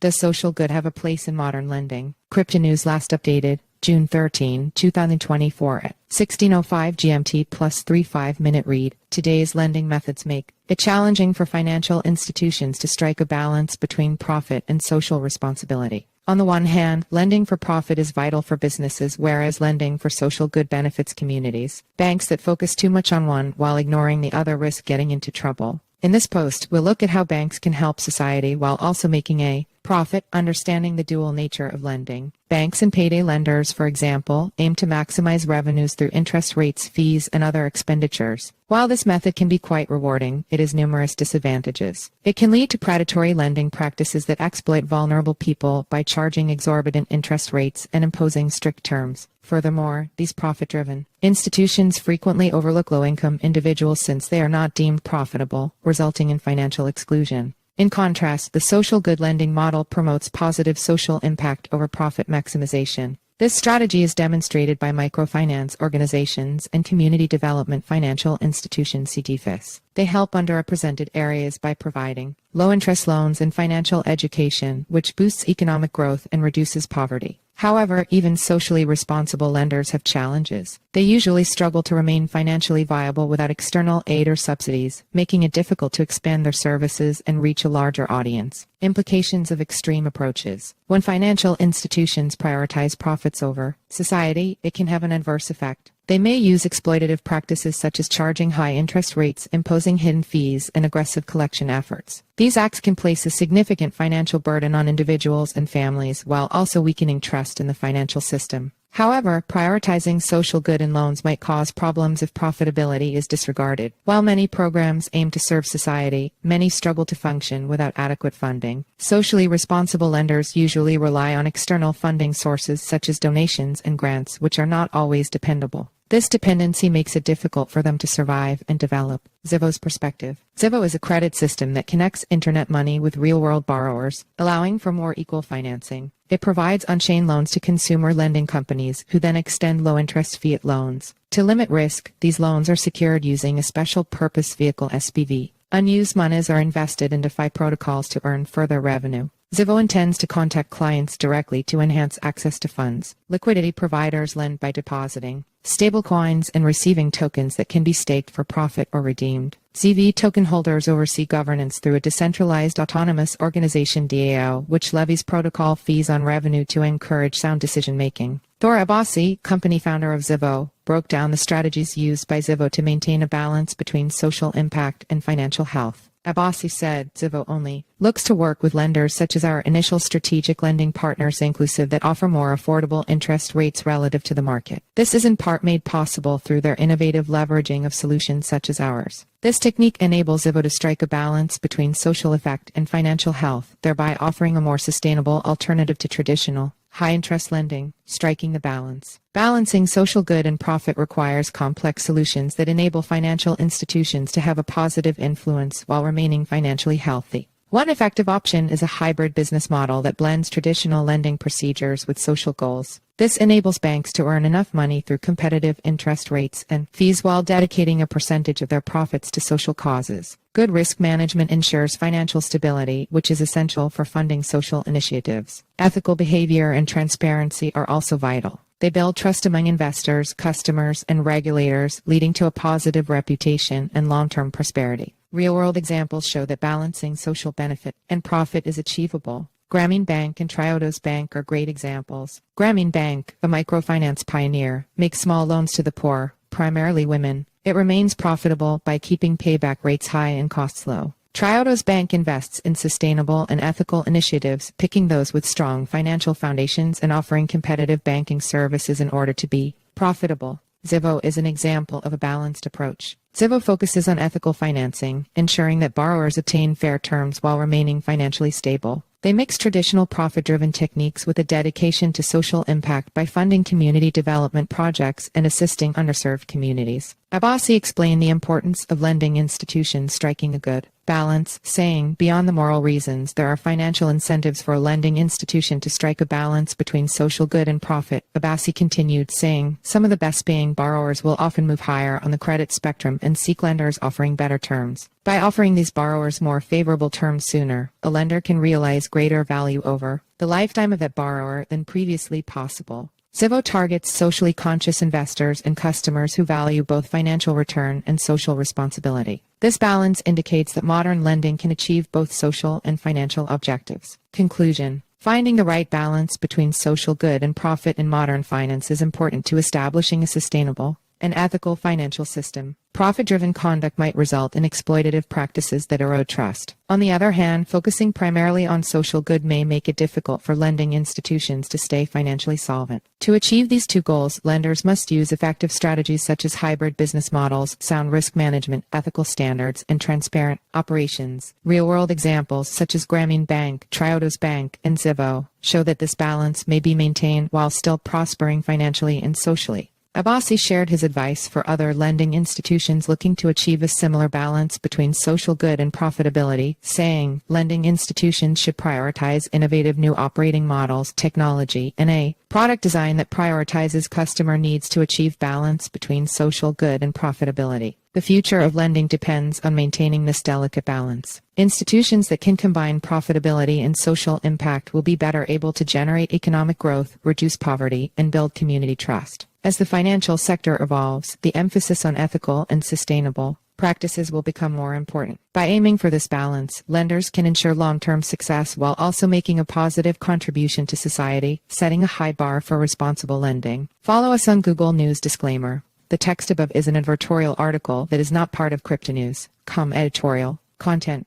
Does social good have a place in modern lending? Cryptonews last updated June 13, 2024 at 16:05 GMT plus 3 5-minute read. Today's lending methods make it challenging for financial institutions to strike a balance between profit and social responsibility. On the one hand, lending for profit is vital for businesses, whereas lending for social good benefits communities. Banks that focus too much on one while ignoring the other risk getting into trouble. In this post, we'll look at how banks can help society while also making a profit, understanding the dual nature of lending. Banks and payday lenders, for example, aim to maximize revenues through interest rates, fees, and other expenditures. While this method can be quite rewarding, it has numerous disadvantages. It can lead to predatory lending practices that exploit vulnerable people by charging exorbitant interest rates and imposing strict terms. Furthermore, these profit-driven institutions frequently overlook low-income individuals since they are not deemed profitable, resulting in financial exclusion. In contrast, the social good lending model promotes positive social impact over profit maximization. This strategy is demonstrated by microfinance organizations and community development financial institutions (CDFIs). They help underrepresented areas by providing low-interest loans and financial education, which boosts economic growth and reduces poverty. However, even socially responsible lenders have challenges. They usually struggle to remain financially viable without external aid or subsidies, making it difficult to expand their services and reach a larger audience. Implications of extreme approaches. When financial institutions prioritize profits over society, it can have an adverse effect. They may use exploitative practices such as charging high interest rates, imposing hidden fees, and aggressive collection efforts. These acts can place a significant financial burden on individuals and families while also weakening trust in the financial system. However, prioritizing social good in loans might cause problems if profitability is disregarded. While many programs aim to serve society, many struggle to function without adequate funding. Socially responsible lenders usually rely on external funding sources such as donations and grants, which are not always dependable. This dependency makes it difficult for them to survive and develop. Zivo's perspective. Zivo is a credit system that connects internet money with real-world borrowers, allowing for more equal financing. It provides on-chain loans to consumer lending companies who then extend low-interest fiat loans. To limit risk, these loans are secured using a special purpose vehicle (SPV). Unused monies are invested in DeFi protocols to earn further revenue. Zivo intends to contact clients directly to enhance access to funds. Liquidity providers lend by depositing stablecoins and receiving tokens that can be staked for profit or redeemed. ZV token holders oversee governance through a decentralized autonomous organization (DAO), which levies protocol fees on revenue to encourage sound decision-making. Thor Abbasi, company founder of Zivo, broke down the strategies used by Zivo to maintain a balance between social impact and financial health. Abbasi said, Zivo only looks to work with lenders such as our initial strategic lending partners inclusive that offer more affordable interest rates relative to the market. This is in part made possible through their innovative leveraging of solutions such as ours. This technique enables Zivo to strike a balance between social effect and financial health, thereby offering a more sustainable alternative to traditional high-interest lending. Striking the balance. Balancing social good and profit requires complex solutions that enable financial institutions to have a positive influence while remaining financially healthy. One effective option is a hybrid business model that blends traditional lending procedures with social goals. This enables banks to earn enough money through competitive interest rates and fees while dedicating a percentage of their profits to social causes. Good risk management ensures financial stability, which is essential for funding social initiatives. Ethical behavior and transparency are also vital. They build trust among investors, customers, and regulators, leading to a positive reputation and long-term prosperity. Real-world examples show that balancing social benefit and profit is achievable. Grameen Bank and Triodos Bank are great examples. Grameen Bank, a microfinance pioneer, makes small loans to the poor, primarily women. It remains profitable by keeping payback rates high and costs low. Triodos Bank invests in sustainable and ethical initiatives, picking those with strong financial foundations and offering competitive banking services in order to be profitable. Zivo is an example of a balanced approach. Zivo focuses on ethical financing, ensuring that borrowers obtain fair terms while remaining financially stable. They mix traditional profit-driven techniques with a dedication to social impact by funding community development projects and assisting underserved communities. Abbasi explained the importance of lending institutions striking a good balance, saying, beyond the moral reasons, there are financial incentives for a lending institution to strike a balance between social good and profit. Abbasi continued, saying, some of the best-paying borrowers will often move higher on the credit spectrum and seek lenders offering better terms. By offering these borrowers more favorable terms sooner, a lender can realize greater value over the lifetime of that borrower than previously possible. Zivo targets socially conscious investors and customers who value both financial return and social responsibility. This balance indicates that modern lending can achieve both social and financial objectives. Conclusion. Finding the right balance between social good and profit in modern finance is important to establishing a sustainable and ethical financial system. Profit-driven conduct might result in exploitative practices that erode trust. On the other hand, focusing primarily on social good may make it difficult for lending institutions to stay financially solvent. To achieve these two goals, lenders must use effective strategies such as hybrid business models, sound risk management, ethical standards, and transparent operations. Real-world examples such as Grameen Bank, Triodos Bank, and Zivo show that this balance may be maintained while still prospering financially and socially. Abbasi shared his advice for other lending institutions looking to achieve a similar balance between social good and profitability, saying, lending institutions should prioritize innovative new operating models, technology, and a product design that prioritizes customer needs to achieve balance between social good and profitability. The future of lending depends on maintaining this delicate balance. Institutions that can combine profitability and social impact will be better able to generate economic growth, reduce poverty, and build community trust. As the financial sector evolves, the emphasis on ethical and sustainable practices will become more important. By aiming for this balance, lenders can ensure long-term success while also making a positive contribution to society, setting a high bar for responsible lending. Follow us on Google News. Disclaimer. The text above is an editorial article that is not part of Cryptonews. Editorial content